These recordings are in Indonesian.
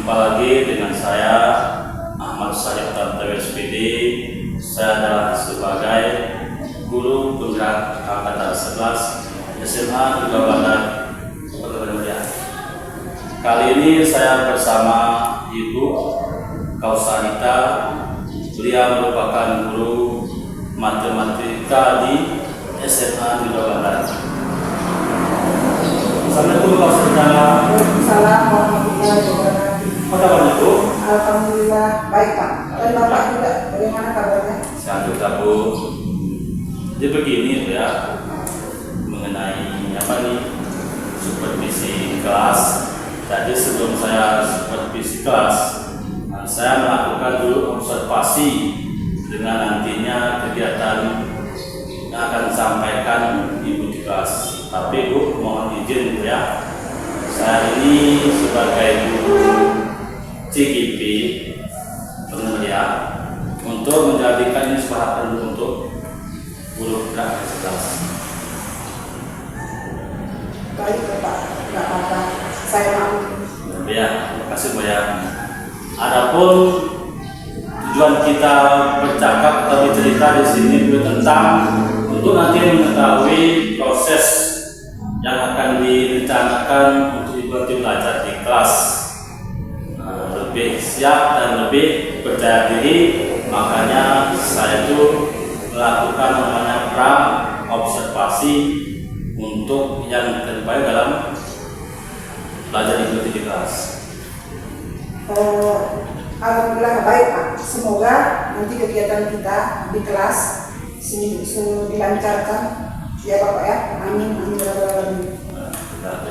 Jumpa lagi dengan saya Ahmad Syarif Tantowi SPD. Saya adalah sebagai guru penggerak angkatan 11 SMA Negeri Barat Kota Medan. Kali ini saya bersama Ibu Kausanita. Beliau merupakan guru matematika di SMA Negeri Barat. Assalamualaikum Kausanita. Waalaikumsalam warahmatullahi wabarakatuh. Apa kabarnya Bu? Alhamdulillah baik Pak. Dan Bapak juga, bagaimana kabarnya? Sehat juga Bu. Jadi begini Bu ya, mengenai apa nih supervisi kelas. Tadi sebelum saya supervisi kelas, saya melakukan dulu observasi dengan nantinya kegiatan yang akan disampaikan Ibu di kelas. Tapi Bu mohon izin Bu ya, saya ini sebagai guru CGP penelitian untuk menjadikan ini sebagai untuk guru penggerak 11. Baik Bapak, tidak apa-apa. Saya maklum. Ya, terima kasih Bu ya. Adapun tujuan kita bercakap atau bercerita di sini tentang untuk nanti mengetahui proses yang akan direncanakan untuk Ibu belajar di kelas. Lebih siap dan lebih percaya diri, makanya saya itu melakukan namanya pra observasi untuk yang terbaik dalam belajar di kelas. Alhamdulillah baik Pak. Semoga nanti kegiatan kita di kelas dilancarkan ya Bapak ya. Amin amin ya rabbal alamin.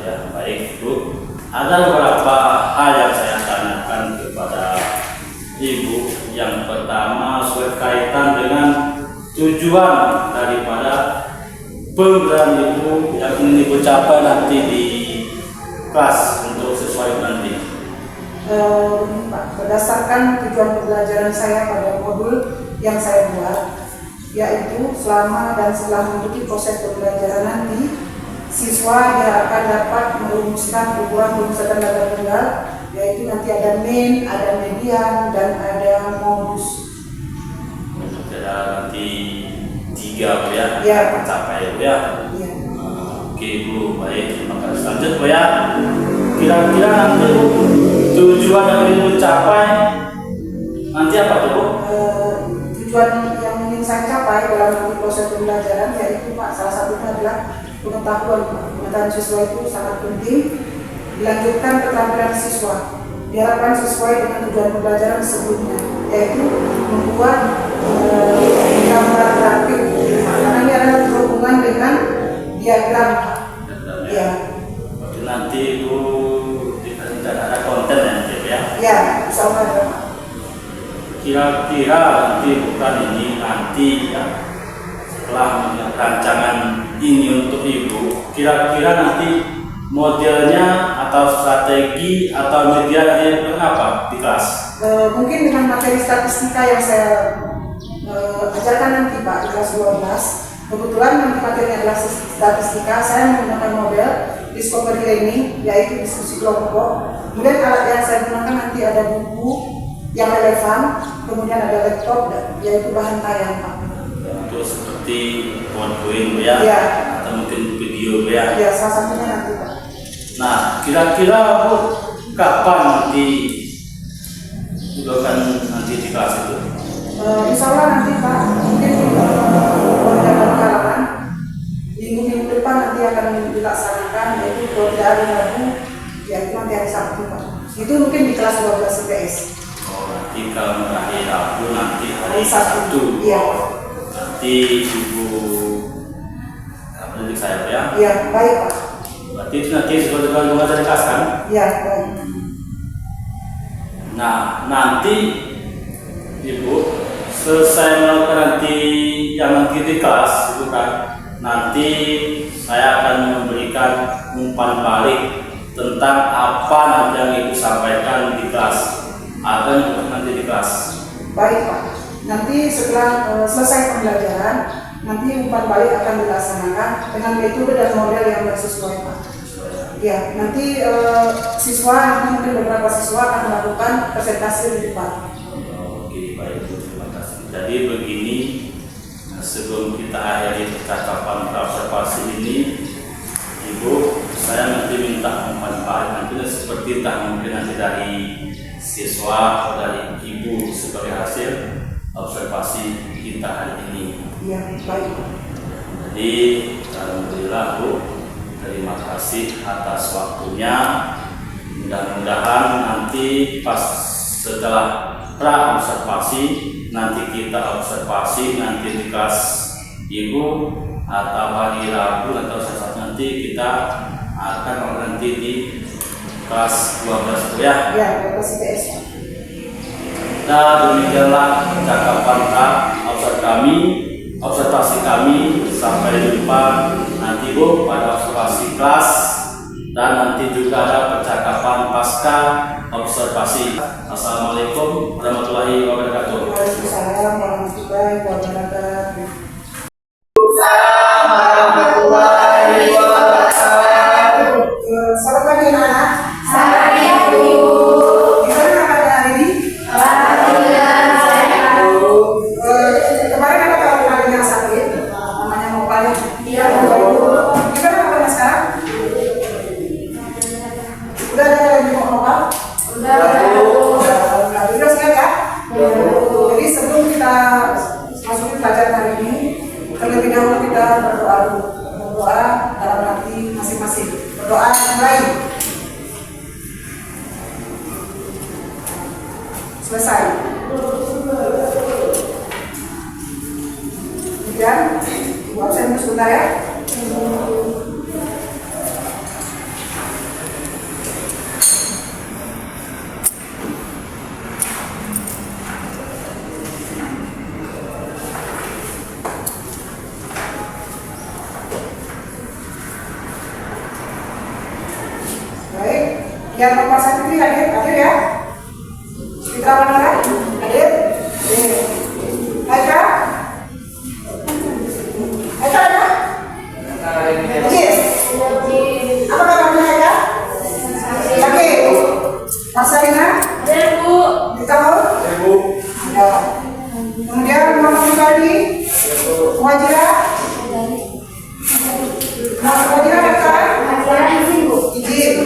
Ya, baik Bu. Ada beberapa hal yang saya tanyakan kepada Ibu. Yang pertama berkaitan dengan tujuan daripada program Ibu yang ingin Ibu capai nanti di kelas untuk sesuai nanti. Pak, berdasarkan tujuan pembelajaran saya pada modul yang saya buat, yaitu selama dan setelah mengikuti proses pembelajaran nanti, siswa akan dapat merumuskan rumusan data tunggal, yaitu nanti ada min, ada median, dan ada modus. Ada nanti 3 Bu ya, Ya. tercapai Bu ya. Ya. Oke Bu, baik, terima kasih. Lanjut Bu ya. Kira-kira nanti tujuan yang ingin dicapai nanti apa tuh Bu? Tujuan yang ingin saya capai dalam proses pembelajaran yaitu Pak, salah satunya adalah pengetahuan siswa itu sangat penting. Dilanjutkan keterampilan siswa, diharapkan sesuai dengan tujuan pembelajaran sebelumnya, yaitu membuat gambar grafik, karena ini adalah berhubungan dengan diagram. Ya. Nanti Bu tidak ada konten ya? Ya, insya Allah ada. Kira-kira nanti bukan ini nanti ya, setelah rancangan ini untuk Ibu, kira-kira nanti modelnya atau strategi atau medianya apa di kelas? Mungkin dengan materi statistika yang saya ajarkan nanti Pak di kelas 12. Kebetulan nanti materinya adalah statistika, saya menggunakan model discovery learning, yaitu diskusi kelompok. Kemudian alat yang saya gunakan nanti ada buku yang relevan, kemudian ada laptop, yaitu bahan tayang Pak. Itu seperti PowerPoint ya, Ya. atau mungkin video ya. Ya, salah satunya nanti Pak. Nah, kira-kira Bu kapan nanti akan nanti di kelas itu? Insya Allah nanti Pak, mungkin dalam kalangan minggu depan nanti akan dilaksanakan, yaitu kalau tidak ada Rabu, yaitu nanti hari Sabtu Pak. Itu mungkin di kelas 12 IPS. Oh, nanti kalau hari Rabu nanti hari Hari Sabtu. Sabtu. Iya. Nanti Ibu menunjuk saya ya. Iya, baik Pak. Berarti itu nanti sesuai dengan mengajar di kelas kan? Iya, baik. Nah, nanti Ibu selesai melakukan nanti yang nanti di kelas itu kan, nanti saya akan memberikan umpan balik tentang apa nanti yang Ibu sampaikan di kelas, akan nanti di kelas. Baik Pak. Nanti setelah selesai pembelajaran, nanti umpan balik akan dilaksanakan dengan metode dan model yang sesuai Pak. Ya, nanti siswa, mungkin beberapa siswa akan melakukan presentasi di depan. Oke, baik, terima kasih. Jadi begini, sebelum kita akhiri percakapan observasi ini, Ibu, saya nanti minta manfaat nanti seperti mungkin nanti dari siswa atau dari Ibu sebagai hasil observasi kita hari ini. Iya, baik. Jadi, alhamdulillah Bu, terima kasih atas waktunya. Mudah-mudahan nanti pas setelah pra observasi, nanti kita observasi nanti di kelas Ibu atau hari Rabu atau saat nanti kita akan berhenti di kelas 12 ya. Ya, kelas IPS. Nah, demikianlah percakapan observasi kami. Sampai jumpa nanti Bu pada observasi kelas, dan nanti juga ada percakapan pasca observasi. Assalamualaikum warahmatullahi wabarakatuh. Waalaikumsalam warahmatullahi wabarakatuh. Selamat pagi anak-anak. Selamat pagi, Bu. Gimana kabarnya hari ini? Alhamdulillah sehat. Kemarin ada kawan yang sakit, namanya Mopal. Iya, Bu. Gimana kabarnya sekarang? Udah ada yang mau Mopal? Udah, Bu. Udah siap ya? Jadi sebelum kita masuk ke pelajaran hari ini, terlebih dahulu kita berdoa dulu. Berdoa dalam hati masing-masing. Berdoa mulai. Selesai. Kemudian, Ibu absen dulu sebentar ya. Baik, yang nomor 1 ini hadir ya. Citra Manara, hadir. Aika ada? Yes. Apa kabarnya Aika? Oke. Marcelina, Ada, Bu. kamu? Ada. Kemudian Mama Pribadi, Wajira, datang. Ada izin, Bu. Izin.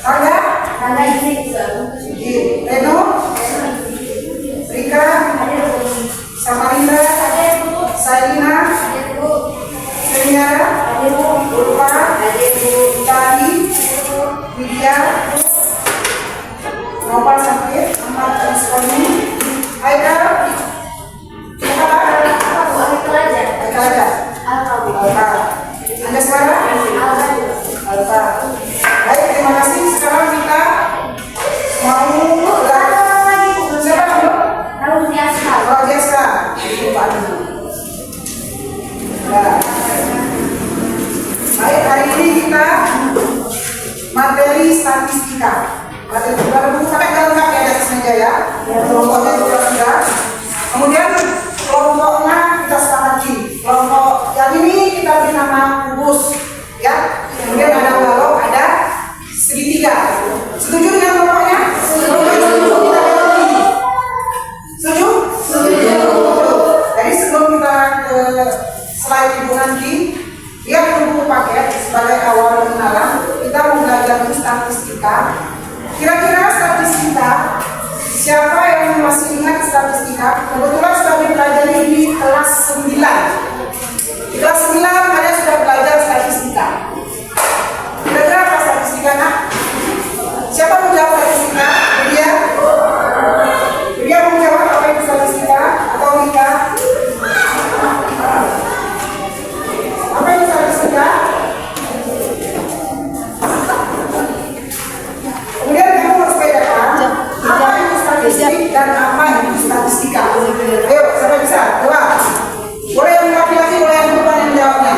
Tangga, Ada izin, Bu. izin. Reno, Rika, Ada, Bu. Samarinda, Ada, Bu. Sailina, Ada, Bu. Seniara, Ada, Bu. Ulfa, Ada, Bu. Tari, Widya, Nopal sakit, Ahmad dan Sukoni, Aida, apa? Apa, Bu? Ada pelajar. Aida aja. Apa, Bu? Alfa. Anda sekarang? Alfa, Bu. Alfa. Baik, terima kasih. Sekarang kita mau siapa dulu? Raul Tiasa. Oh, Jessica. Lupa dulu. Nah. Baik, hari ini kita materi statistika. Materi buku pakai lengkap ya di atas meja ya. Kelompoknya juga sudah. Kemudian kelompoknya kita sepakati. Kelompok yang ini kita beri nama kubus, ya. Kemudian ada balok, ada segitiga. Setuju dengan kelompoknya? Setuju. Kita ganti. Setuju? Setuju. Jadi sebelum kita ke slide ibu nanti, lihat buku paket sebagai awal pengenalan. Kita mau belajar statistika. Kira-kira statistika, siapa yang masih ingat statistika? Kebetulan sudah dipelajari di kelas 9. Di kelas 9 kalian sudah belajar statistika. Kira-kira apa statistika, nak? Siapa mau jawab statistika? Dia? Dia mau jawab apa itu statistika? Atau Mika? Apa itu statistika? Kemudian kamu harus bedakan apa itu statistik dan apa itu statistika. Ayo, siapa bisa? Coba. Boleh yang laki-laki, boleh yang perempuan yang jawabnya.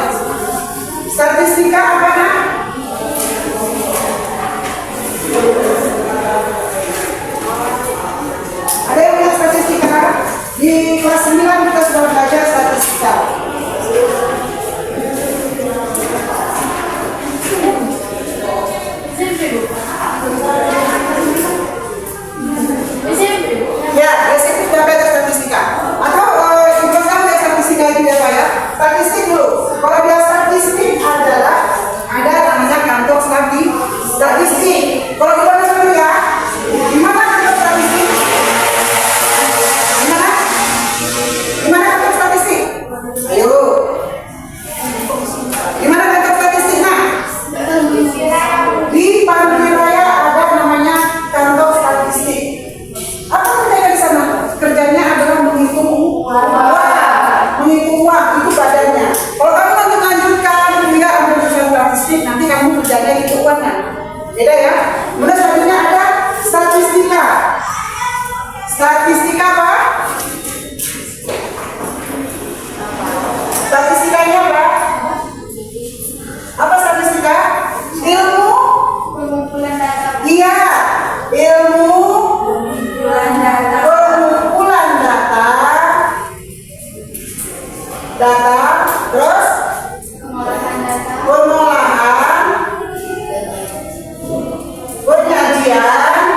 pengajian.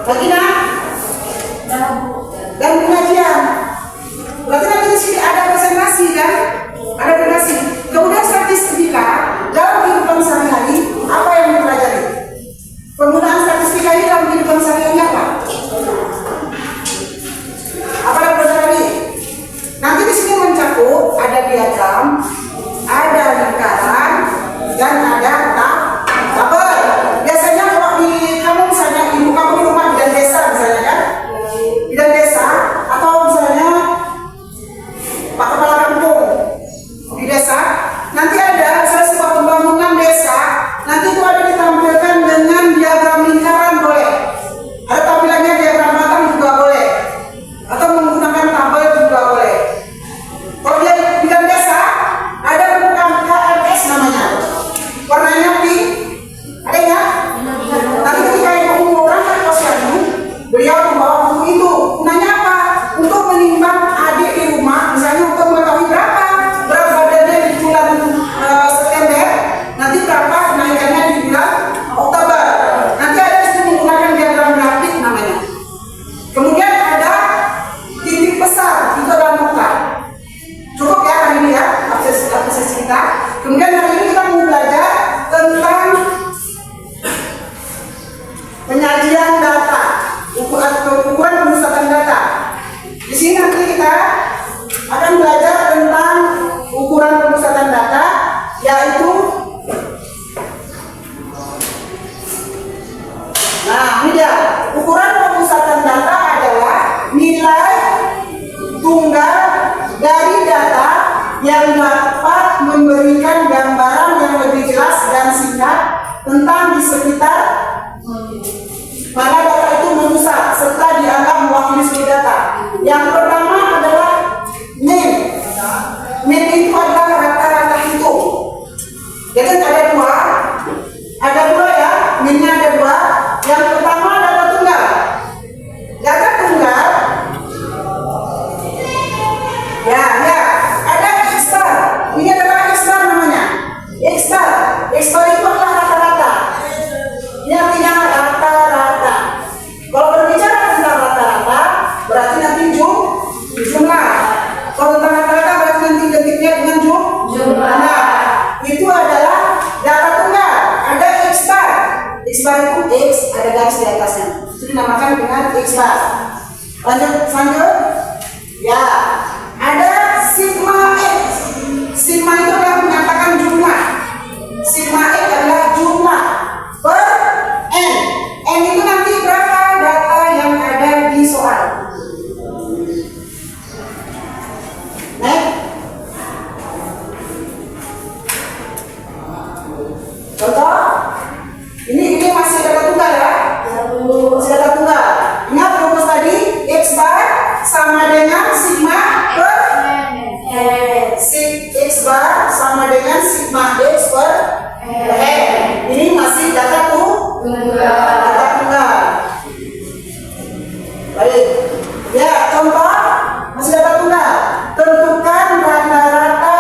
Lagi nak? Dan pengajian. Berarti nanti di sini ada presentasi kan? Ada presentasi. Kemudian statistika dalam kehidupan sehari-hari apa yang dipelajari? Penggunaan statistika ini dalam kehidupan sehari-hari apa? Apa yang dipelajari? Nanti di sini mencakup ada diagram, ada lingkaran, dan ada tabel. Biasanya kalau di kamu misalnya ibu kamu di rumah bidan desa misalnya kan, bidan desa atau misalnya pak kepala kampung di desa, nanti ada misalnya sebuah pembangunan desa, nanti itu ada ditampilkan dengan diagram lingkaran boleh, ada tampilannya diagram batang juga boleh, atau menggunakan tabel juga boleh. Kalau dia bidan desa ada bukan KRS namanya, warnanya pink, ada ya? Nanti ketika ibu mengurangkan posyandu, beliau membawa buku itu. Gunanya apa? Untuk menimbang adik di rumah, misalnya untuk mengetahui berapa berat badannya di bulan September, nanti berapa kenaikannya di bulan Oktober. Nanti ada di situ menggunakan diagram grafik namanya. Kemudian ada titik besar, itu adalah nokta. Cukup ya hari ini ya, akses kita. Kemudian hari ini kita mau belajar tentang penyajian data, ukuran pemusatan data. Di sini nanti kita akan belajar tentang ukuran pemusatan data, yaitu nah ini dia, ukuran pemusatan data adalah nilai tunggal dari data yang dapat memberikan gambaran yang lebih jelas dan singkat tentang di sekitar mana data itu memusat serta dianggap mewakili seluruh data. Yang pertama adalah mean. Mean itu adalah rata-rata hitung. Jadi ada dua ya, mean-nya ada dua. Yang pertama data tunggal. Data tunggal ya, ada X-bar. Ini adalah X-bar namanya. X-bar itu adalah rata-rata. Ini artinya rata-rata. Kalau berbicara tentang rata-rata, berarti nanti jumlah. Kalau tentang rata-rata berarti nanti detiknya dengan jumlah. Nah, itu adalah data tunggal. Ada X-bar. X-bar itu X, ada garis di atasnya. Itu dinamakan dengan X-bar. Lanjut. Ya, ada sigma X. Sigma itu adalah menyatakan jumlah. Sigma X adalah jumlah per N. N itu nanti berapa data yang ada di soal. Contoh, ini masih data tunggal ya. Masih data tunggal. Ingat rumus tadi, X bar sama dengan sigma per X bar sama dengan sigma X per N. Ini masih data tunggal. Baik. Ya, contoh masih data tunggal. Tentukan rata-rata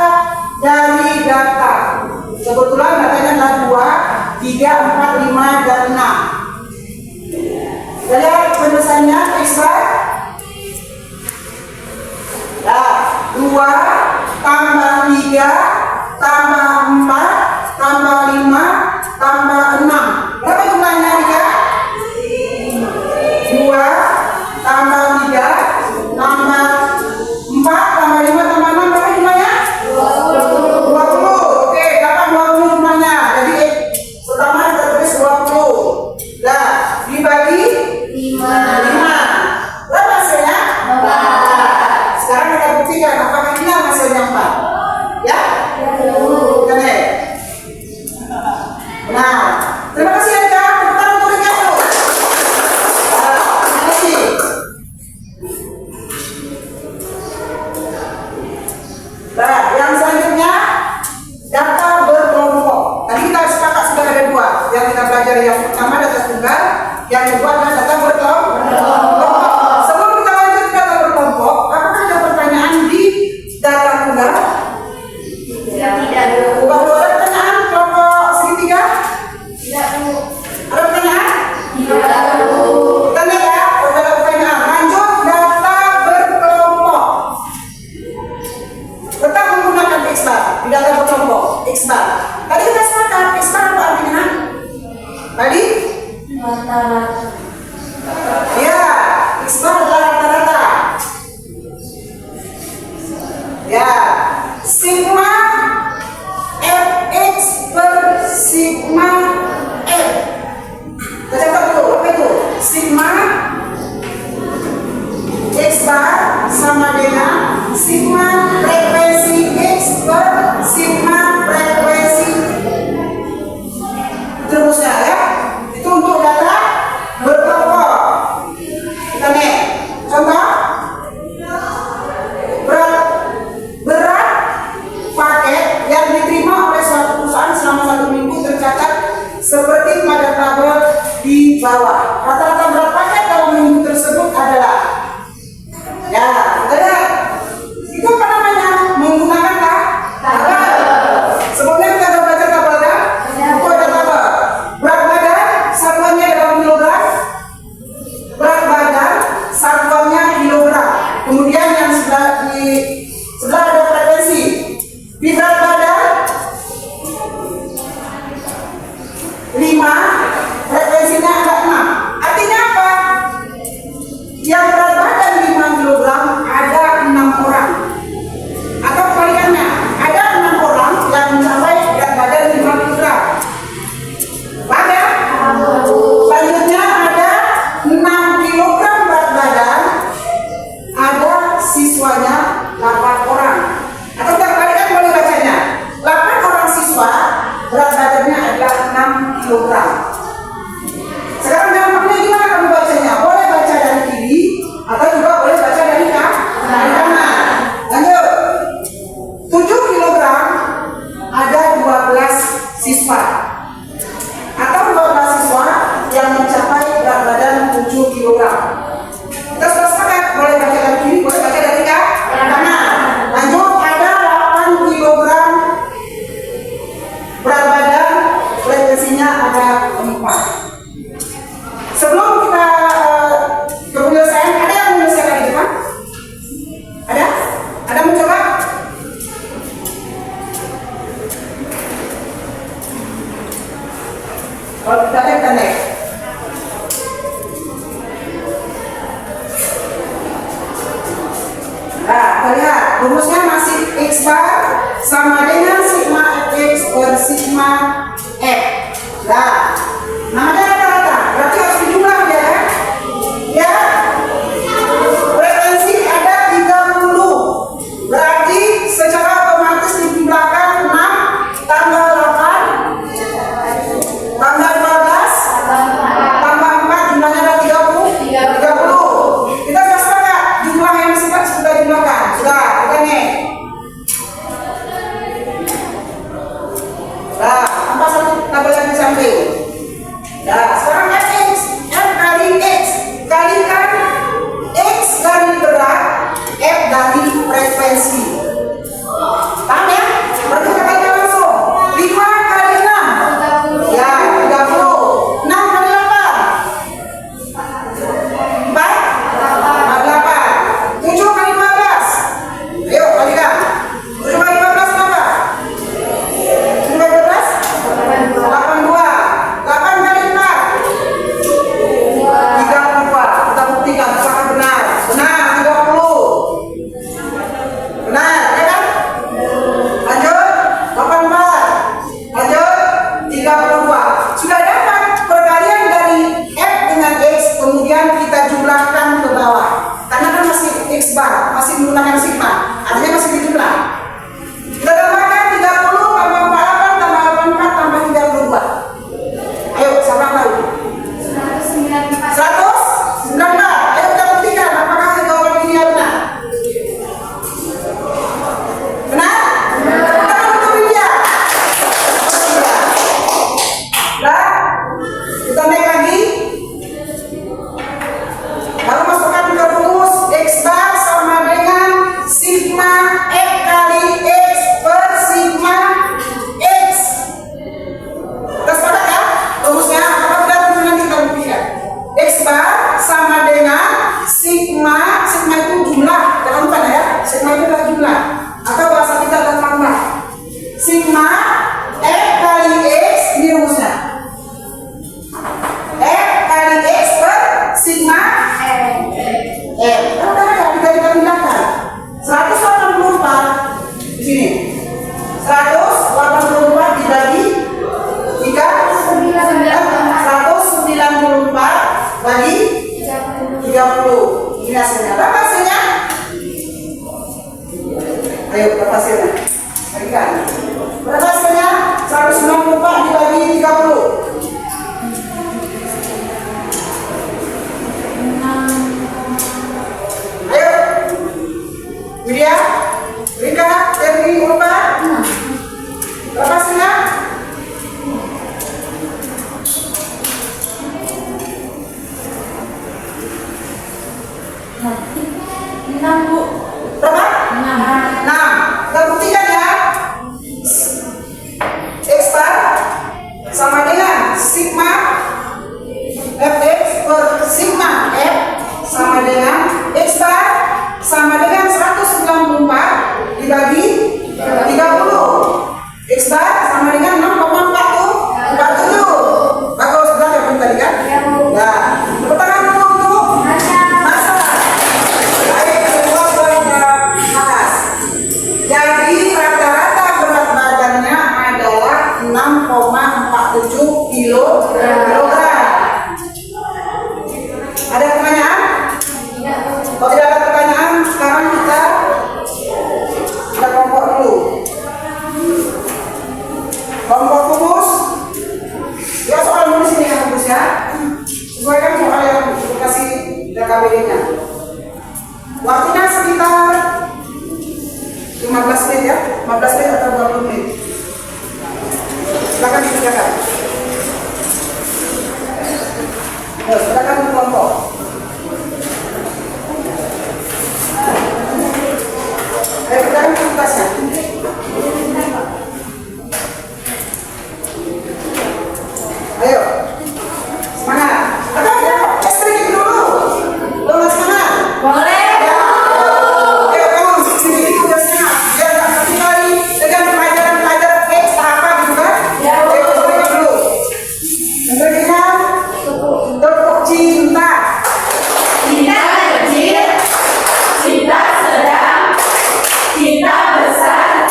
dari data. Kebetulan datanya adalah 2, 3, 4, 5, dan 6. Lihat penulisannya X bar. Nah, 2 tambah 3 tambah 4 tambah 5 tambah 6. Berapa jumlahnya Rika? 2 tambah 3 tambah 4 tambah 5 tambah 6. Berapa jumlahnya? 20. Oke, dapat 20 jumlahnya. Jadi pertama kita tulis 20. Nah, dibagi 5. Berapa hasilnya? 4. Sekarang kita buktikan apakah ini hasilnya 4. Ya? Kita lihat. Nah, terima kasih Eka. Kita untuk Eka dulu. Terima kasih. Nah, yang selanjutnya data berkelompok. Tadi kita sepakat sudah ada 2 yang kita pelajari. Yang pertama data tunggal, yang kedua adalah data berkelompok. Sebelum kita lanjut data berkelompok, apakah ada pertanyaan di data tunggal? Tidak. Bukan ada pertanyaan kelompok segitiga? Tidak. Kita lihat ya, beberapa pertanyaan. Lanjut, data berkelompok. Tetap menggunakan X bar di data berkelompok. X bar. Tadi kita sepakat X bar apa artinya? Tadi? Rata-rata. Ya, X bar adalah rata-rata. Ya, sigma fx per sigma f. Kita catat dulu, apa itu? Sigma x bar sama dengan sigma frekuensi x per sigma frekuensi. Terusnya ya, itu untuk data berkelompok. Kita nih, contoh berat paket yang diterima oleh suatu perusahaan selama 1 minggu tercatat seperti pada tabel di bawah. Rata-rata berat paket dalam minggu tersebut adalah, ya, kita lihat itu apa namanya? Menggunakan tabel. Sebelumnya kita sudah belajar tabel kan? Itu ada tabel. Berat badan satuannya dalam kilogram. Berat badan satuannya kilogram. Kemudian yang sebelah ada frekuensi. Di berat badan 5, frekuensinya ada 6. Artinya apa? Yang berat badan 5 kg ada 6 orang. Atau kebalikannya, ada 6 orang yang mencapai berat badan 5 kg. Paham ya? Selanjutnya ada 6 kg berat badan, ada siswanya 8 orang. Atau terbalikan boleh bacanya, 8 orang siswa berat badannya adalah 6 kg. Sekarang gampangnya gimana kamu bacanya? Boleh baca dari kiri atau juga boleh baca dari kanan. Lanjut, 7 kg ada 12 siswa atau 12 siswa yang mencapai berat badan 7 kg. Kita sudah sepakat, boleh baca dari kiri, boleh baca dari kanan. Lanjut, ada 8 kg berat badan, frekuensinya ada 4. Sebelum kita ke penyelesaian, ada yang menyelesaikan di depan? Ada? Ada mencoba? Kalau kita lihat, nah, kita lihat rumusnya masih X bar sama dengan sigma fx per sigma f. Nah, namanya rata-rata, berarti harus dijumlah ya. Ya, frekuensi ada 30, berarti secara otomatis dijumlahkan 6 tambah 8 tambah 12 tambah 4, jumlahnya ada 30. Kita sudah sepakat jumlah yang sudah dijumlahkan. Sudah, kita nih. Nah, tambah satu tabel yang di samping. Nah, sekarang F kali X kalikan X dari berat, F dari frekuensi. Paham ya? Berarti kita kalikan langsung. 5 kali 6. Ya, 30. 6 kali 8. 48. 7 kali 15. Ayo kalikan. 7 kali 15 berapa? 7 kali 15? 82. 8 kali 4. Kalau ada dikali belakang 184 di sini. 184 dibagi 194 bagi 30. Ini hasilnya. Berapa hasilnya? Ayo, berapa hasilnya? Berikan. Berapa hasilnya? 194 dibagi 30. Ayo, Widya, Rika, Terry, Ulfa. Berapa hasilnya? Bu. Berapa? 6. 6. Kita buktikan ya. X bar sama dengan sigma Fx per sigma F sama dengan X bar sama dengan 194 dibagi 30. X bar sama dengan 6,4 tuh 47. Bagus, berapa pun tadi kan? Nah, tepuk tangan dulu untuk masa. Baik, semua berbahas. Jadi rata-rata berat badannya adalah 6,47 kilogram. Ada pertanyaan? Kalau tidak ada pertanyaan, sekarang kita kelompok dulu. Kelompok rumus. Ya soal dulu sini ya rumus ya. Sesuaikan soal yang dikasih DKBD-nya. Waktunya sekitar 15 menit ya, 15 menit atau 20 menit. Silakan dikerjakan. Silakan kelompok. Ayo kerjakan tugasnya. Ayo, semangat. Ada stretching dulu. Lo semangat. Boleh. Ayo kamu sedikit udah semangat. Biar nggak satu kali dengan pelajaran-pelajaran apa gitu kan? Ayo semangat dulu. Yang berikutnya, tepuk cinta. Cinta kecil, cinta sedang, cinta besar,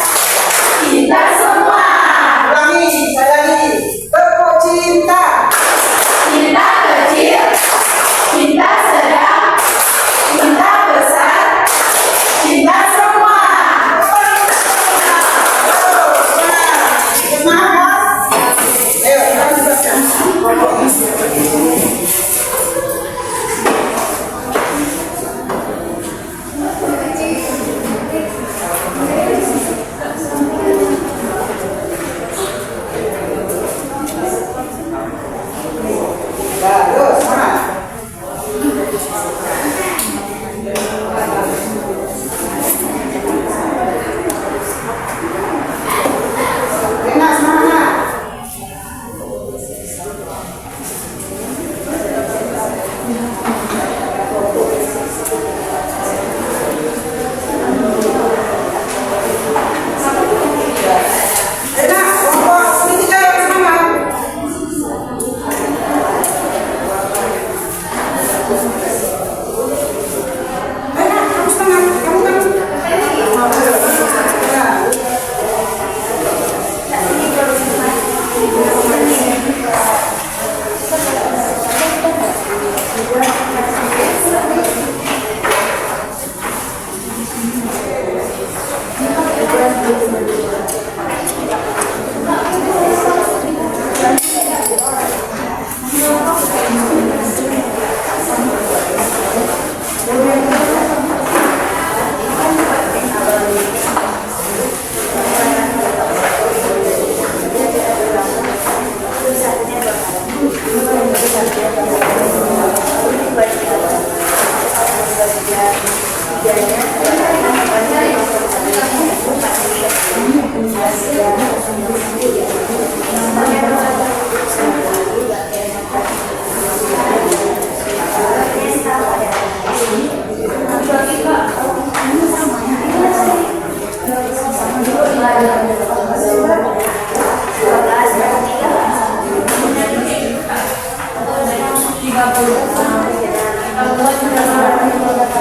cinta semua. Ulangi, saya lagi. Tepuk cinta. Cinta kecil, cinta sedang, cinta besar, cinta semua. Semangat. Ayo, kita jelaskan. Bagus, semangat. Rena, semangat. Rena, kelompok segitiga yang semangat. Rena, kamu semangat. Kamu kan.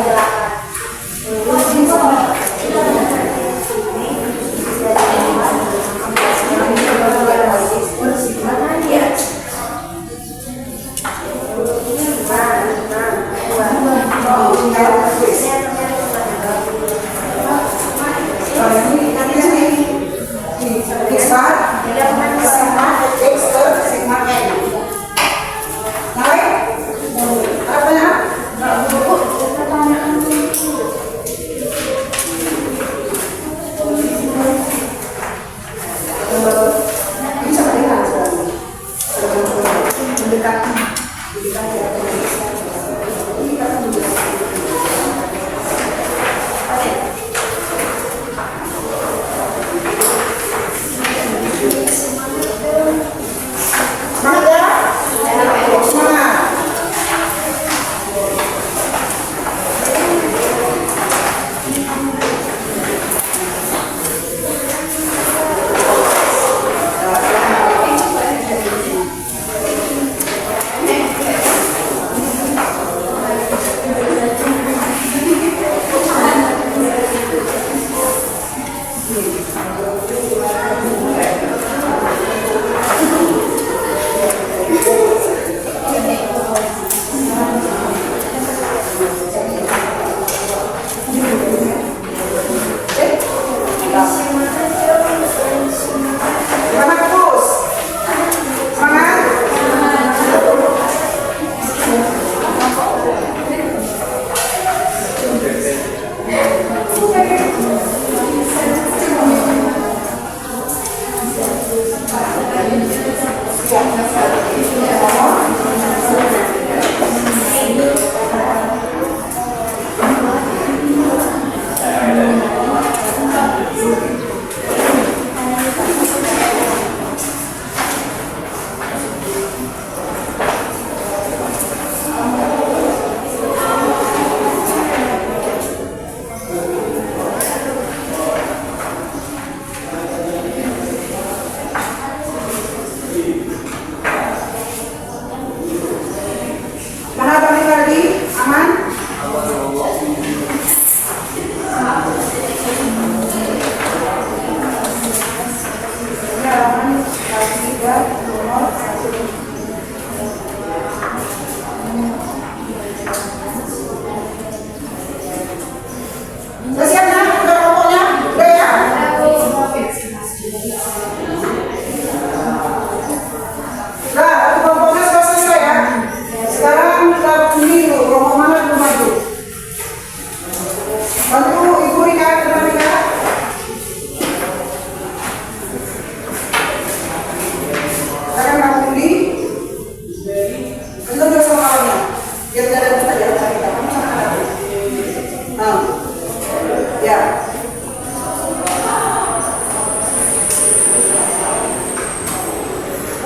Ya.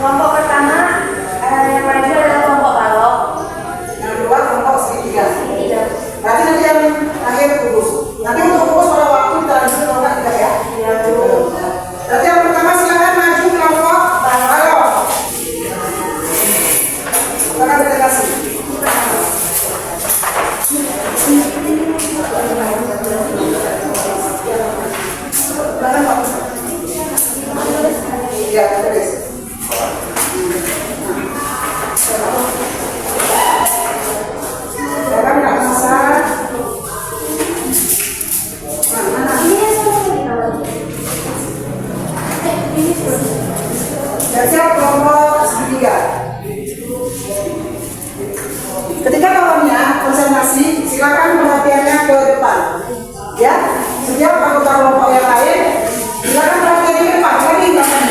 Kelompok pertama yang maju adalah kelompok balok. Yang kedua kelompok segitiga. Berarti nanti yang akhir kubus. Nanti untuk kubus pada waktu kita lanjut kalau nggak tidak ya. Berarti yang pertama silakan maju kelompok balok. Silakan delegasi. Ya, terus. Sekarang nggak masak. Dan siap kelompok segitiga. Ketika lawannya konsentrasi, silakan perhatiannya ke depan. Ya, setiap anggota kelompok yang lain, silakan perhatian ke depan. Lagi nggak kan?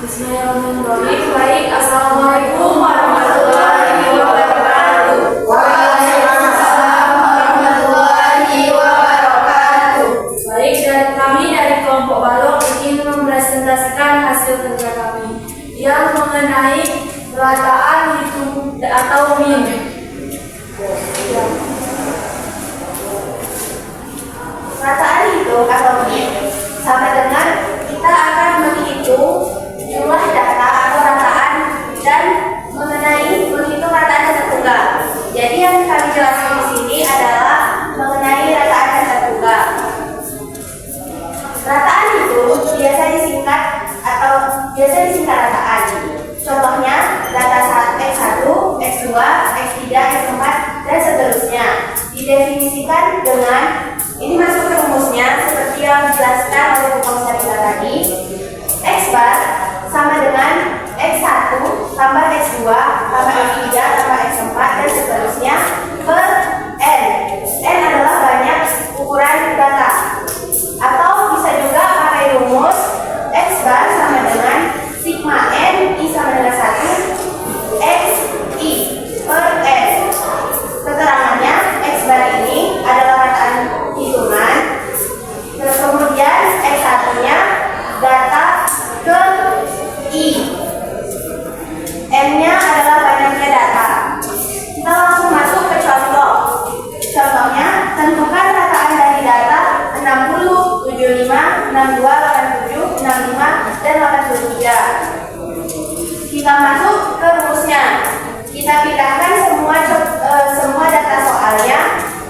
Bismillahirrahmanirrahim. Baik, assalamualaikum warahmatullahi wabarakatuh. Waalaikumsalam warahmatullahi wabarakatuh. Baik, dan kami dari kelompok balok ingin mempresentasikan hasil kerja kami yang mengenai perataan hitung atau mim. X2 tambah X3 tambah X4 dan seterusnya per N. N adalah banyak ukuran data. Atau bisa juga pakai rumus X bar sama dengan sigma N I sama dengan 1 X I per N. Keterangannya X bar ini adalah rataan hitungan, kemudian X1 nya data ke I, M nya adalah banyaknya data. Kita langsung masuk ke contoh. Contohnya, tentukan rataan dari data 60, 75, 62, 87, 65, dan 83. Kita masuk ke rumusnya. Kita pindahkan semua data soalnya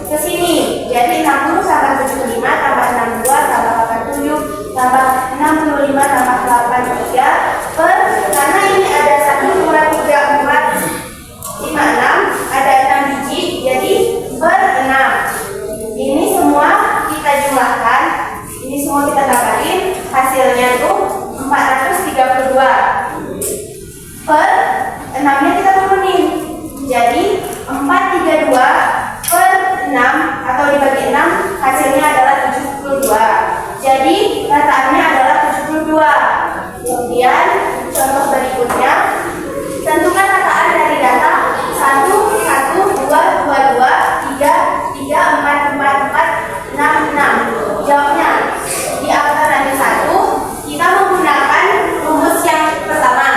ke sini. Jadi 60 tambah 75 tambah 62 tambah 87 tambah 65 tambah 83 per, karena ini ada 1, 2, 3, 4, 5, 6, ada 6 biji, jadi per 6. Ini semua kita jumlahkan, ini semua kita tambahin, hasilnya itu 432 per 6 nya kita turunin, jadi 432 per 6 atau dibagi 6 hasilnya adalah 72. Jadi rataannya adalah 72. Kemudian contoh berikutnya, tentukan rataan dari data 1, 1, 2, 2, 2, 3, 3, 4, 4, 4, 6, 6. Jawabnya di alternatif 1 kita menggunakan rumus yang pertama,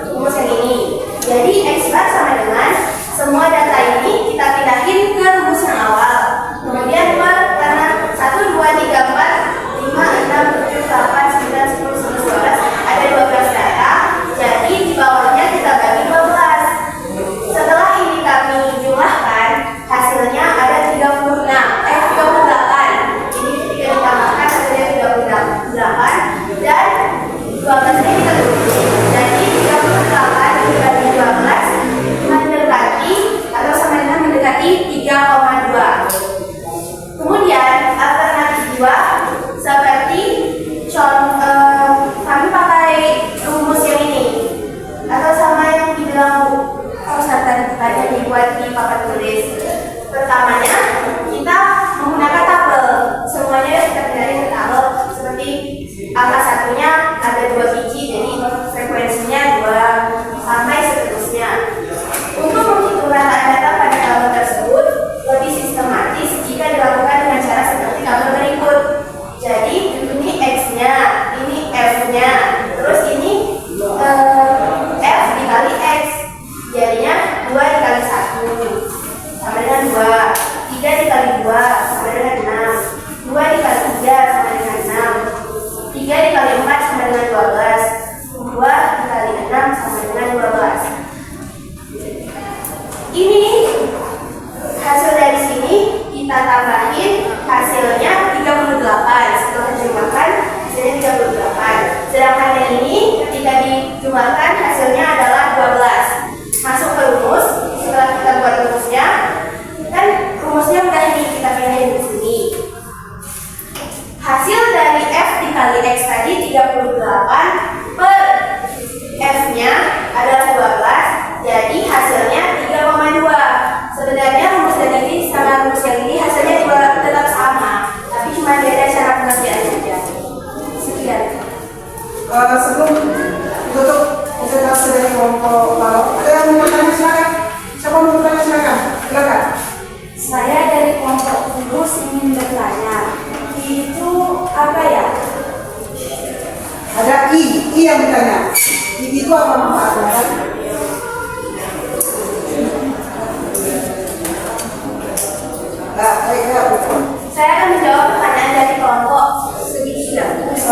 rumus yang ini. Jadi X bar sama dengan semua data ini kita pindahin ke rumus yang awal. Kemudian karena 1, 2, 3, 4, 5, 6, 7, 8, 9, 10, 11, 12 ada 12 data. Jadi di bawahnya kita bagi 12. Setelah ini kami jumlahkan, hasilnya ada 38. Ini ketika ditambahkan hasilnya 38 dan 12-nya kita tulis. Jadi 38 dibagi 12 mendekati atau sama dengan mendekati 3,2. Kemudian alternatif 2 seperti kami pakai rumus yang ini atau sama yang dibilang tadi banyak dibuat di papan tulis. Pertamanya kita menggunakan tabel, semuanya kita pindahin ke tabel seperti angka satunya ada 2 biji, jadi frekuensinya 2 sampai seterusnya. Untuk menghitung rataan data pada tabel tersebut lebih sistematis jika dilakukan dengan cara seperti tabel berikut. Jadi ini X-nya, ini F-nya, terus ini F dikali X, jadinya 2 dikali 1 sama dengan 2, 3 dikali 2 sama dengan 6, 2 dikali 3 sama dengan 6, 3 dikali 4 sama dengan 12, 2 dikali 6 sama dengan 12. Ini hasil dari sini kita tambahin, hasilnya 38. Setelah dijumlahkan hasilnya 38. Sedangkan yang ini ketika dijumlahkan hasilnya adalah 12. Masuk ke rumus. Setelah kita buat rumusnya, kan rumusnya udah ini kita pindahin di sini. Hasil dari F dikali X tadi 38 per F-nya adalah 12. Jadi hasilnya 3,2. Sebenarnya rumus yang ini sama rumus yang ini hasilnya juga tetap sama, tapi cuma beda cara pengertian saja. Sekian. Sebelum tutup presentasi dari kelompok laut, ada yang mau bertanya silakan. Siapa mau bertanya silakan. Silakan. Saya dari kelompok lulus ingin bertanya, itu apa ya? Ada I yang bertanya. I itu apa manfaatnya? Saya akan menjawab pertanyaan dari kelompok segitiga.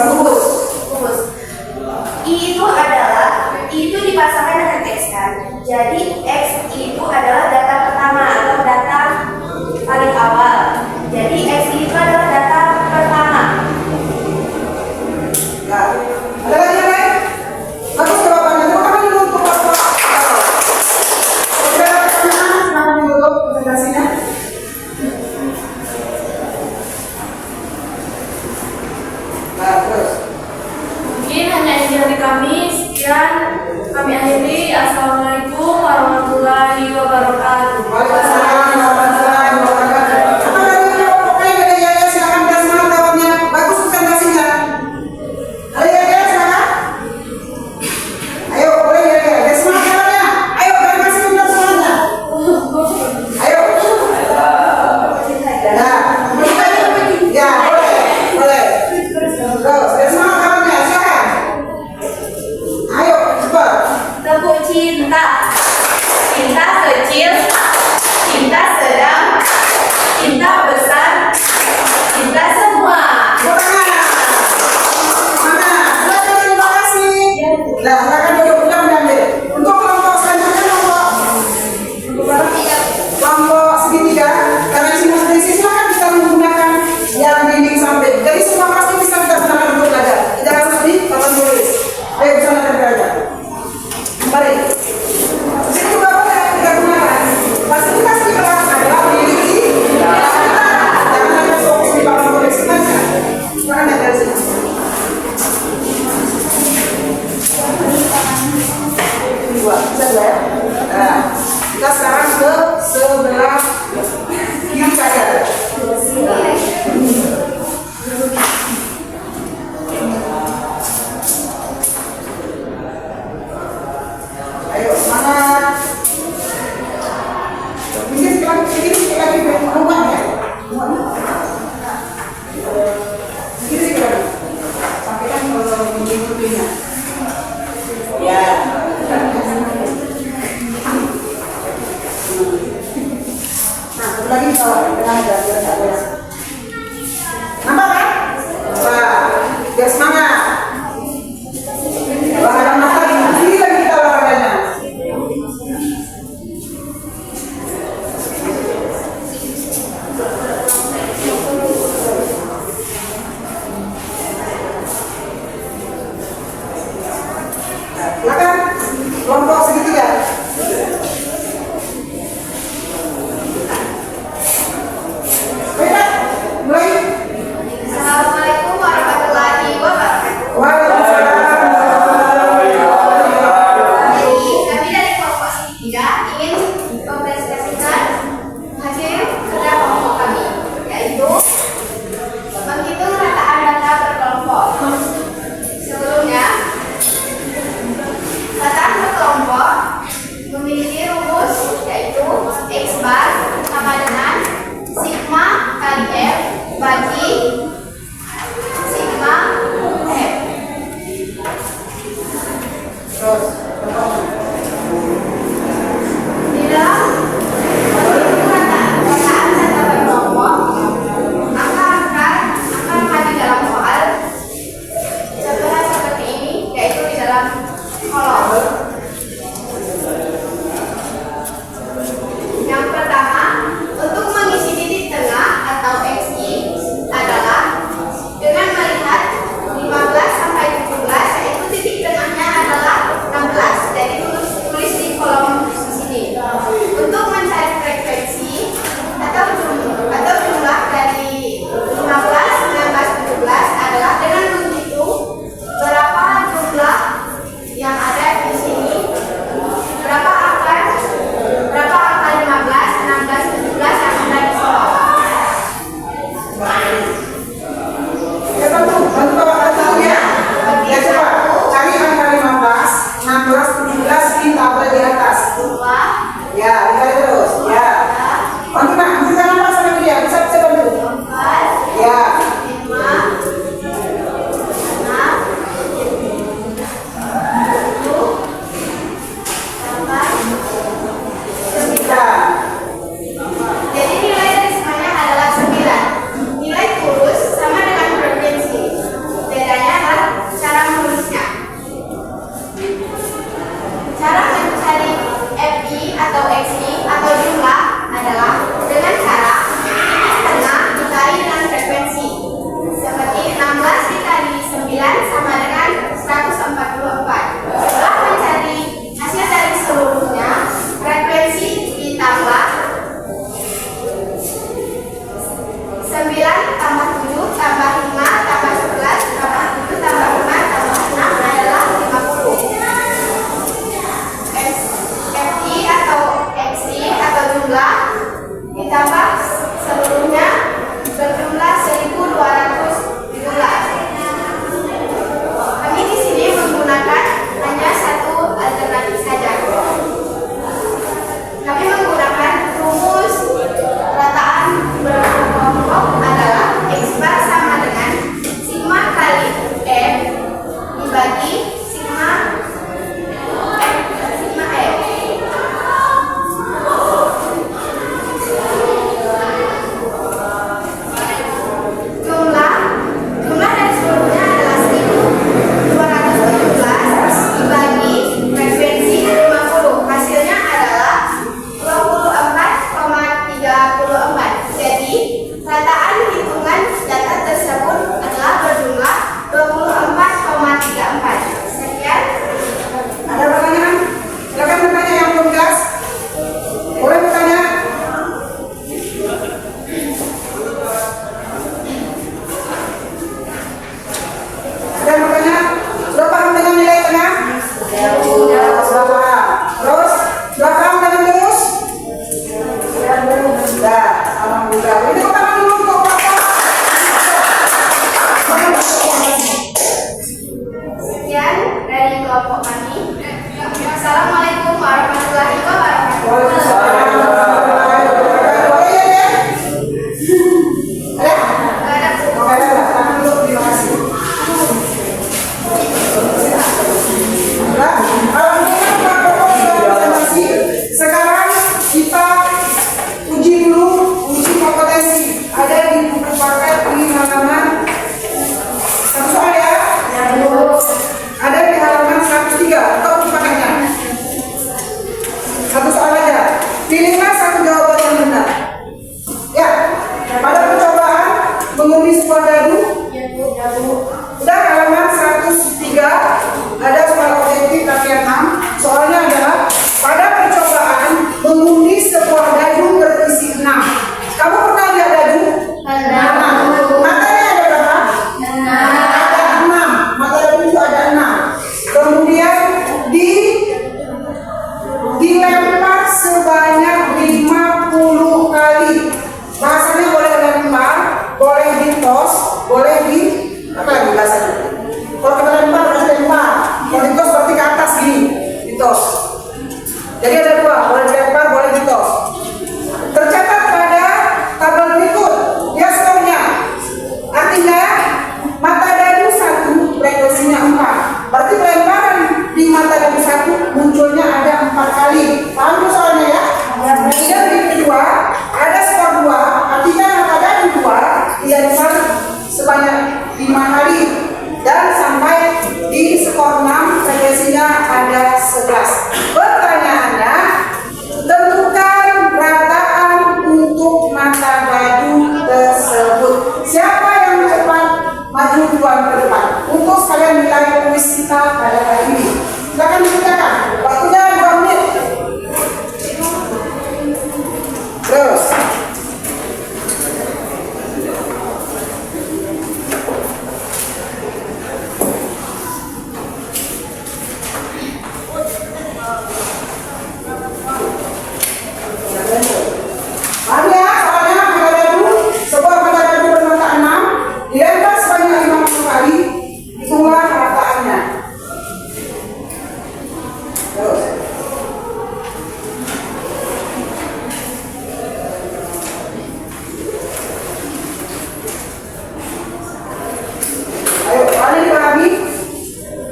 Rumus. I itu dipasangkan dengan X kan. Jadi X itu adalah data pertama atau data paling awal. Jadi X itu adalah data pertama. Ada lagi yang lain? Bagus jawabannya. Terima kasih dulu untuk Bapak. Sudah ada pertanyaan? Silakan ditutup presentasinya. Mungkin hanya ini dari kami. Sekian kami akhiri. Assalamualaikum warahmatullahi wabarakatuh. Waalaikumsalam warahmatullahi wabarakatuh. Apa dari pokoknya dari Yaya silakan beras semangat kawannya. Bagus presentasinya. Ada Yaya silakan. Ayo boleh Yaya. Beras semangat kawannya. Ayo beri kasih beras semangatnya. Ayo. Ya boleh boleh. Beras semangat kawannya silakan. Ayo cepat. Tepuk cinta. Cinta kecil, cinta sedang, cinta besar, cinta semua. Terima kasih. Nah, silakan duduk ulang diambil. Untuk kelompok selanjutnya kelompok segitiga, karena di sini silakan kita menggunakan yang dinding samping. Jadi semua pasti bisa kita gunakan untuk belajar. Tidak harus di papan tulis. Ayo bisa belajar. Kembali. Di sini juga boleh kita gunakan. Fasilitas di kelas adalah memiliki jangan hanya fokus di papan tulis saja. Silakan dari sini. Dua, bisa dua ya? Nah, kita sekarang ke sebelah kiri saja. Ayo semangat. Ini sekali lagi muat ya. Ini sekali lagi. Sampaikan kalau mengikutinya. Ya. Nah, satu lagi bawah dengan ada. Nampak kan? Wah, biar semangat. Olahraga mata ini lagi kita olahraganya. Silakan kelompok segitiga. Beda dilempar sebanyak 50 kali. Bahasanya boleh lempar, boleh ditos, boleh di apa lagi bahasanya? Kalau kita lempar berarti lempar, kalau ditos berarti ke atas gini, ditos. Jadi ada dua, boleh dilempar, boleh ditos. Tercatat pada tabel berikut, ya skornya. Artinya mata dadu 1 frekuensinya 4. Berarti pelemparan di mata dadu 1 munculnya ada 4 kali. Paham soalnya ya? Kemudian di kedua ada skor 2, artinya mata dadu 2 dilempar sebanyak 5 kali. Dan sampai di skor 6 frekuensinya ada 11. Pertanyaannya, tentukan rataan untuk mata dadu tersebut. Siapa yang cepat maju duluan ke depan untuk sekalian nilai kuis kita pada hari ini? Silakan dikerjakan. Waktunya 2 menit. Terus. Mari ya, soalnya mata dadu, sebuah mata dadu bermata 6 dilempar sebanyak 50 kali, itulah rataannya. Terus. Ayo, kalian dipahami?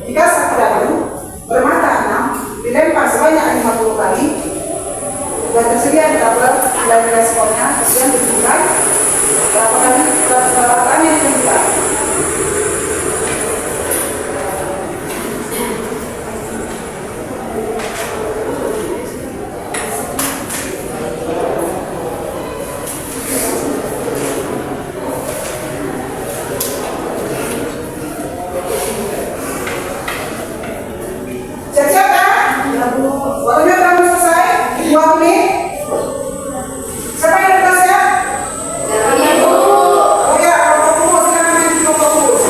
Jika satu dadu bermata 6 dilempar sebanyak 50 kali, dan tersedia di tabel nilai responnya, kemudian ditentukan berapa kali rataannya ditentukan. Siap-siap kan? Waktunya kamu selesai 2 menit. Siapa yang udah siap? Oh ya, kalau fokus silakan main di fokus.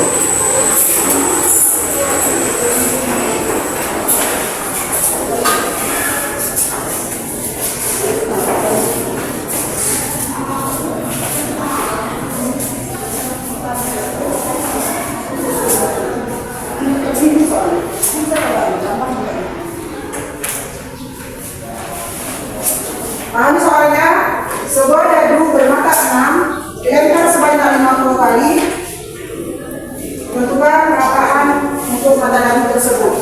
Sini soalnya. Pahami soalnya, sebuah dadu bermata 6 dilempar sebanyak 50 kali, tentukan rataan untuk mata dadu tersebut.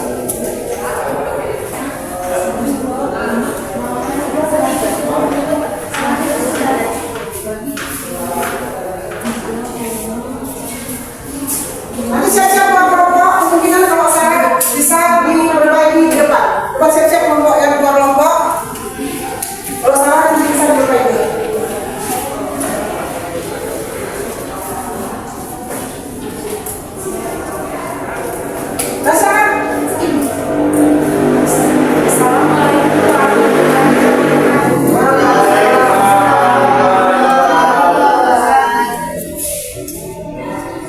Nanti siap-siap kelompok, kemungkinan kalau saya bisa diperbaiki di depan. Coba siap-siap kelompok yang keluar kelompok. Kalau salah nanti bisa diperbaiki. Rasakan. Assalamualaikum warahmatullahi wabarakatuh.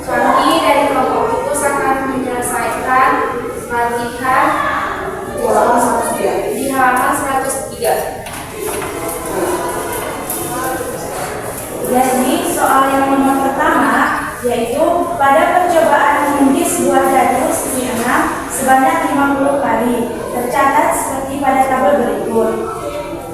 Kami dari kelompok itu akan menyelesaikan Al-Fatihah di halaman 103. Jadi soal yang nomor pertama yaitu pada percobaan mengundi sebuah dadu segi 6 sebanyak 50 kali, tercatat seperti pada tabel berikut.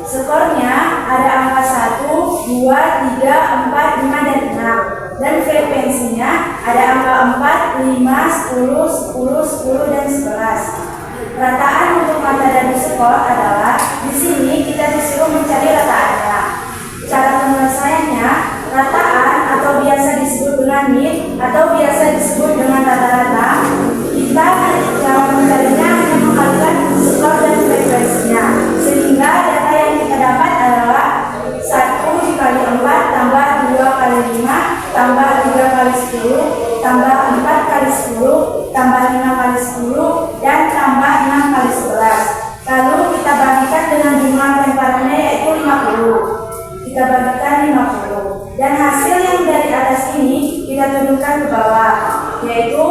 Skornya ada angka 1, 2, 3, 4, 5, dan 6. Dan frekuensinya ada angka 4, 5, 10, 10, 10, dan 11. Rataan untuk mata dadu skor adalah di sini kita disuruh mencari rataannya. Cara penyelesaiannya, rataan atau biasa disebut dengan mid atau biasa disebut dengan rata-rata, kita cara mencarinya hanya mengalikan skor dan frekuensinya, sehingga data yang kita dapat adalah 1 dikali 4 tambah 2 kali 5 tambah 3 kali 10 tambah 4 kali 10 tambah 5 kali 10 dan tambah 6 kali 11. Lalu kita bagikan dengan jumlah lemparannya yaitu 50. Kita bagikan 50 dan hasil yang dari atas ini kita turunkan ke bawah, yaitu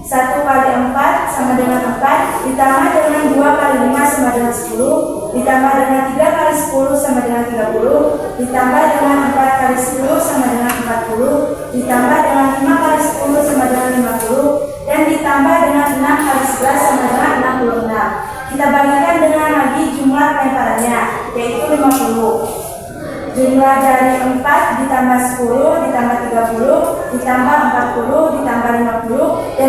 1 kali 4 sama dengan 4, ditambah dengan 2 kali 5 sama dengan 10, ditambah dengan 3 kali 10 sama dengan 30, ditambah dengan 4 kali 10 sama dengan 40, ditambah dengan 5 kali 10 sama dengan 50, dan ditambah dengan 6 kali 11 sama dengan 66. Kita bagikan dengan lagi jumlah lemparannya, yaitu 50. Jumlah dari 4 ditambah 10 ditambah 30 ditambah 40 ditambah 50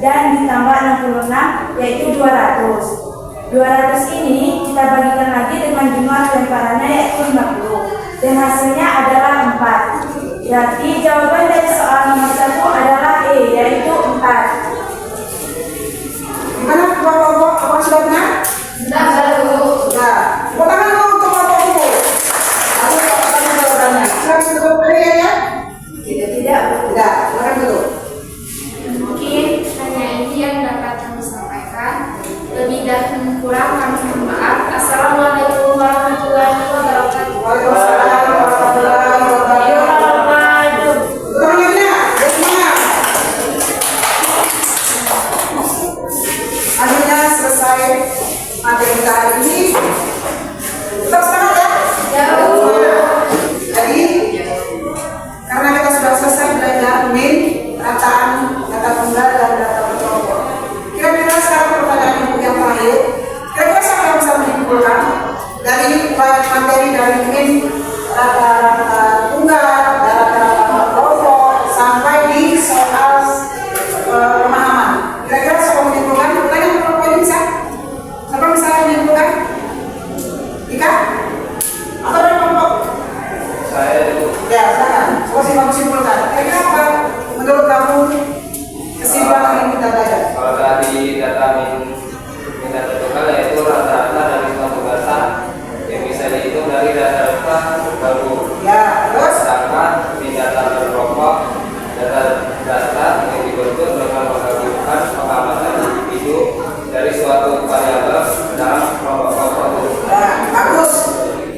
dan ditambah 66, yaitu 200. 200 ini kita bagikan lagi dengan jumlah lemparannya, yaitu 50, dan hasilnya adalah 4. Jadi jawaban dari soal nomor 1 adalah E, yaitu 4. Gimana kelompok apa sudah benar? Sudah. Tepuk tangan dulu untuk kelompok ibu. Aku akan jawabannya. Silakan tutup kalian ya. Tidak. Tidak. Silakan tutup. Mungkin hanya ini yang dapat kami sampaikan. Lebih dan kurang kami mohon maaf. Assalamualaikum warahmatullahi wabarakatuh. Waalaikumsalam warahmatullahi wabarakatuh. Tutupannya benar. Ya semangat. Akhirnya selesai materi kita hari ini. Tetap semangat ya. Jadi karena kita sudah selesai belajar min, rataan, kata tunggal dan kata berkelompok. Kira-kira sekarang pertanyaan ibu yang terakhir. Kira-kira siapa yang bisa menyimpulkan dari materi dari min, rata-rata tunggal, rata-rata berkelompok sampai di soal pemahaman. Kira-kira siapa menyimpulkan? Pertanyaan berkelompok ini bisa? Siapa bisa menyimpulkan? Ika? Atau dari kelompok? Saya dulu. Ya, silakan. Coba sih kamu simpulkan. Kira-kira apa menurut kamu kesimpulan yang kita belajar? Kalau tadi data minat tunggal yaitu rata-rata dari suatu data yang bisa dihitung dari data-data baru. Ya, terus? Sedangkan di data berkelompok data yang dibentuk dengan menggabungkan pengamatan individu dari suatu variabel dalam kelompok-kelompok. Nah, bagus.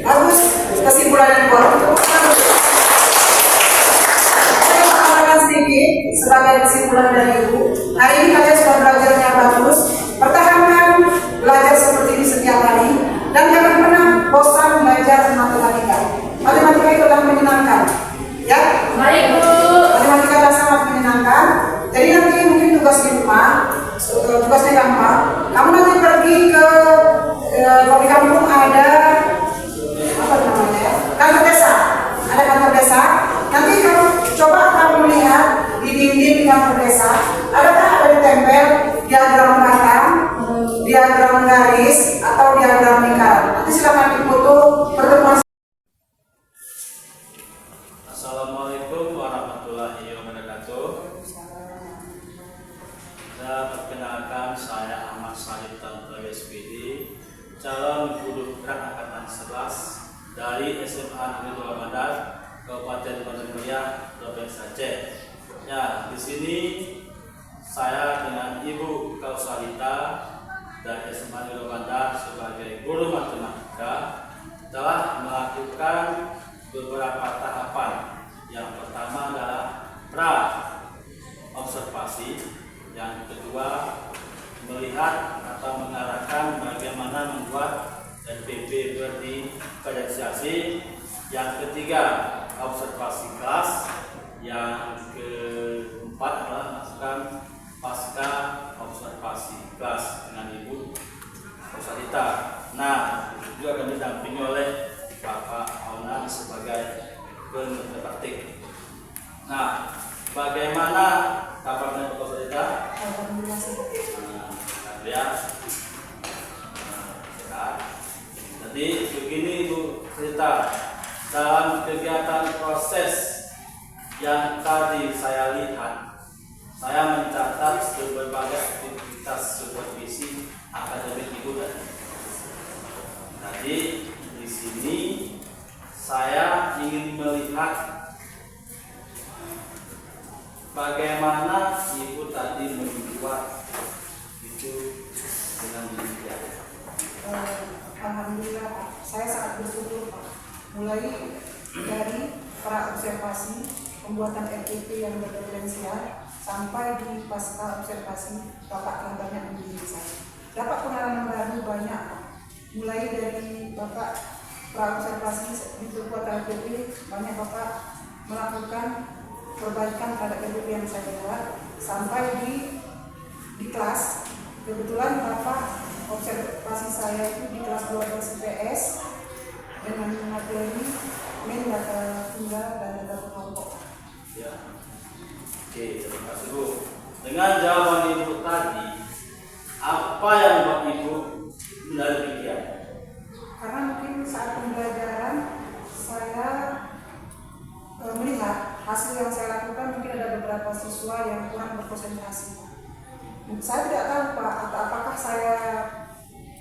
Bagus. Kesimpulan yang baru. Saya mau tambahkan sedikit sebagai kesimpulan dari ibu. Hari ini kalian sudah belajar yang bagus. Pertahankan belajar seperti ini setiap hari dan jangan pernah bosan belajar matematika. Matematika itu adalah menyenangkan. Ya? Baik, Bu. Matematika adalah sangat menyenangkan. Jadi nanti mungkin tugas di rumah, tugasnya gampang. Kamu nanti pergi ke kalau di kampung ada apa namanya ya? Kantor desa. Ada kantor desa. Nanti kamu coba kamu lihat di dinding kantor desa, adakah ada ditempel diagram batang, diagram garis atau diagram lingkaran. Nanti silakan difoto pertemuan. Assalamualaikum warahmatullahi wabarakatuh. Saya perkenalkan, saya Ahmad Salih Tanto SPD, calon guru Kran Angkatan 11 dari SMA Negeri 2 Bandar, Kabupaten Bandar Mulia, Provinsi Aceh. Ya, di sini saya dengan Ibu Kausalita dari SMA Negeri 2 Bandar sebagai guru matematika telah melakukan beberapa tahapan. Yang pertama adalah pra observasi, yang kedua melihat atau mengarahkan bagaimana membuat NPP berdifferensiasi, yang ketiga observasi kelas, yang keempat adalah melakukan pasca observasi kelas dengan Ibu Kausalita. Nah, juga kami didampingi oleh Bapak Aunan sebagai penutur praktik. Nah, bagaimana kabarnya Bapak Kausalita? Alhamdulillah. Lihat. Sehat. Jadi begini Ibu cerita, dalam kegiatan proses yang tadi saya lihat, saya mencatat berbagai aktivitas supervisi akademik Ibu tadi. Jadi di sini saya ingin melihat bagaimana Ibu tadi membuat itu dengan demikian. Alhamdulillah Pak, saya sangat bersyukur Pak. Mulai dari pra observasi, pembuatan RPP yang berdiferensial, sampai di pasca observasi Bapak telah banyak mendidik saya. Dapat pengalaman baru banyak, mulai dari Bapak praobservasi di kekuatan LPP, banyak Bapak melakukan perbaikan terhadap LPP yang saya buat, sampai di kelas. Kebetulan Bapak observasi saya itu di kelas 12 IPS dengan materi main data tunggal dan data kelompok. Ya. Oke, terima kasih Bu. Dengan jawaban Ibu tadi, apa yang buat Ibu menarik pikiran? Karena mungkin saat pembelajaran saya melihat hasil yang saya lakukan, mungkin ada beberapa siswa yang kurang berkonsentrasi. Saya tidak tahu Pak, apakah saya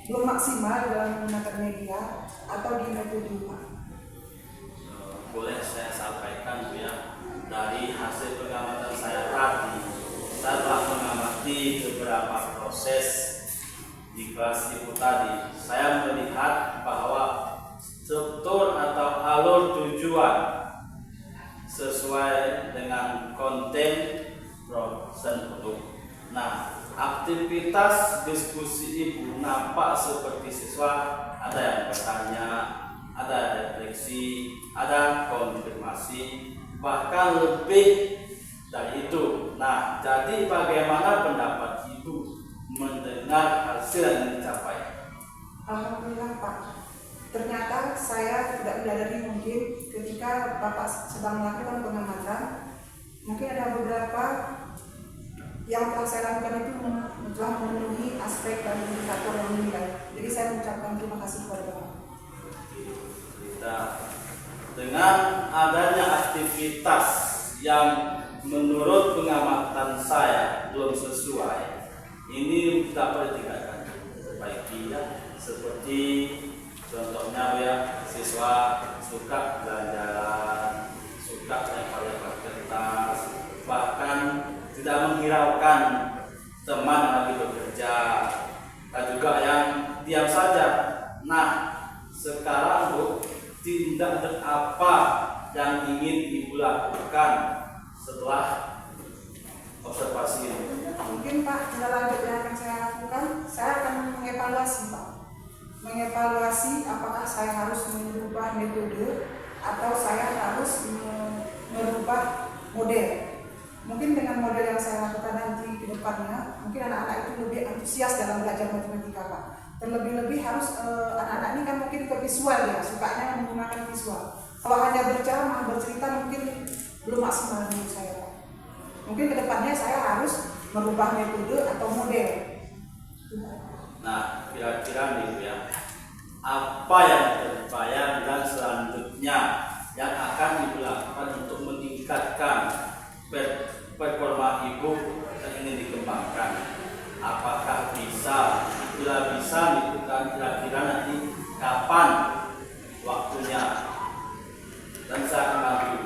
belum maksimal dalam menggunakan media atau di metode Pak. Boleh saya sampaikan Bu ya, dari hasil pengamatan saya tadi, saya telah mengamati beberapa proses di kelas Ibu tadi. Saya melihat bahwa struktur atau alur tujuan sesuai dengan konten dosen produk. Nah, aktivitas diskusi Ibu nampak seperti siswa ada yang bertanya, ada refleksi, ada konfirmasi, bahkan lebih dari itu. Nah, jadi bagaimana pendapat Ibu mendengar hasil yang dicapai? Alhamdulillah Pak. Ternyata saya tidak menyadari mungkin ketika Bapak sedang melakukan pengamatan, mungkin ada beberapa yang telah saya lakukan itu telah memenuhi aspek dan indikator yang dinilai. Jadi saya mengucapkan terima kasih kepada Bapak. Nah, dengan adanya aktivitas yang menurut pengamatan saya belum sesuai, ini tidak perlu ditingkatkan, perbaiki ya. Seperti contohnya ya, siswa suka jalan-jalan, suka lempar-lempar kertas, bahkan tidak menghiraukan teman lagi bekerja, dan juga yang diam saja. Nah, sekarang Bu, tindak apa yang ingin Ibu lakukan setelah observasi ini? Mungkin Pak, tindak lanjut yang akan saya lakukan, saya akan mengevaluasi Pak. Mengevaluasi apakah saya harus merubah metode atau saya harus merubah model. Mungkin dengan model yang saya lakukan nanti ke depannya, mungkin anak-anak itu lebih antusias dalam belajar matematika Pak. Terlebih-lebih harus anak-anak ini kan mungkin ke visual ya, sukanya menggunakan visual. Kalau hanya berceramah, bercerita mungkin belum maksimal menurut saya Pak. Mungkin ke depannya saya harus merubah metode atau model. Nah, kira-kira nih ya, apa yang terbayang dan selanjutnya yang akan Ibu lakukan untuk meningkatkan performa Ibu yang ingin dikembangkan? Apakah bisa, bila bisa dilakukan, kira-kira nanti kapan waktunya? Dan saya akan maju.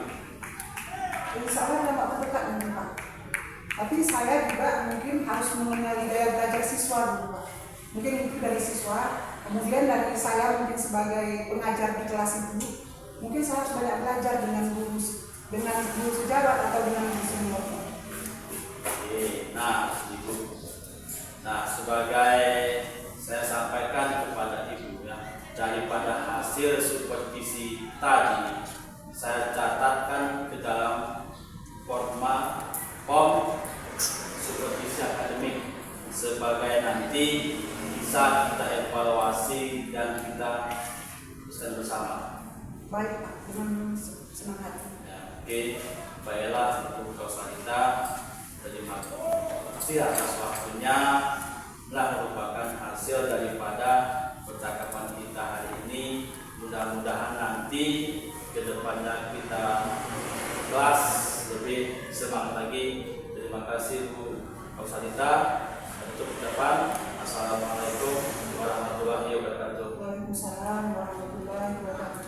Insya Allah dalam waktu dekat ini Pak. Tapi saya juga mungkin harus mengenali daya belajar siswa dulu Pak. Mungkin itu dari siswa, kemudian dari saya mungkin sebagai pengajar di kelas itu, mungkin saya harus banyak belajar dengan guru sejawat atau dengan guru senior. Nah, Ibu. Nah, sebagai saya sampaikan kepada Ibu ya, daripada hasil supervisi tadi, saya catatkan ke dalam form supervisi akademik sebagai nanti bisa kita evaluasi dan kita teruskan bersama. Baik Pak, dengan senang hati. Ya, oke, baiklah untuk kita. Terima kasih atas waktunya. Telah merupakan hasil daripada percakapan kita hari ini. Mudah-mudahan nanti kedepannya kita kelas lebih semangat lagi. Terima kasih Bu Ausalita. Untuk depan, assalamualaikum warahmatullahi wabarakatuh. Waalaikumsalam warahmatullahi wabarakatuh.